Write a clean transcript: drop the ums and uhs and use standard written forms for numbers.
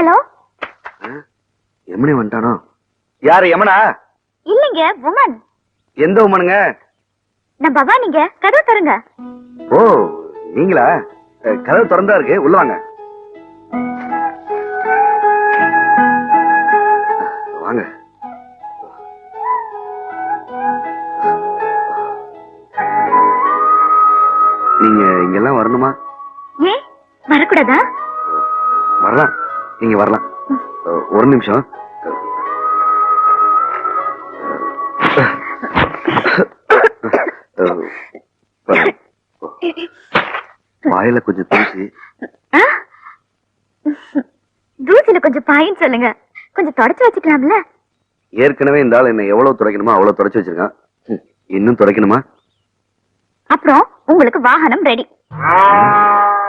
Hello. Yamuna வந்துட்டானோ? யாரு யமுனா? இல்லைங்க, woman. எந்த உமனுங்க? நான் பவானிங்க. கதவு தருங்க. ஓ, நீங்களா? கதவு திறந்தா இருக்கு, உள்ள வாங்க. வாங்க. நீங்க இங்கெல்லாம் வரணுமா? ஏன் வரக்கூடாதா? வரலாம், நீங்க வரலாம். ஒரு நிமிஷம். வாயில கொஞ்சம் தூசி. தூசில கொஞ்சம் பாயின்னு சொல்லுங்க. கொஞ்சம் தொடச்சு வச்சுக்கலாம்ல. ஏற்கனவே இந்த ஆள் என்ன எவ்வளவு துடைக்கணுமோ அவ்வளவு துடைச்சு வச்சிருக்கான். இன்னும் துடைக்கணுமா? அப்புறம் உங்களுக்கு வாகனம் ரெடி.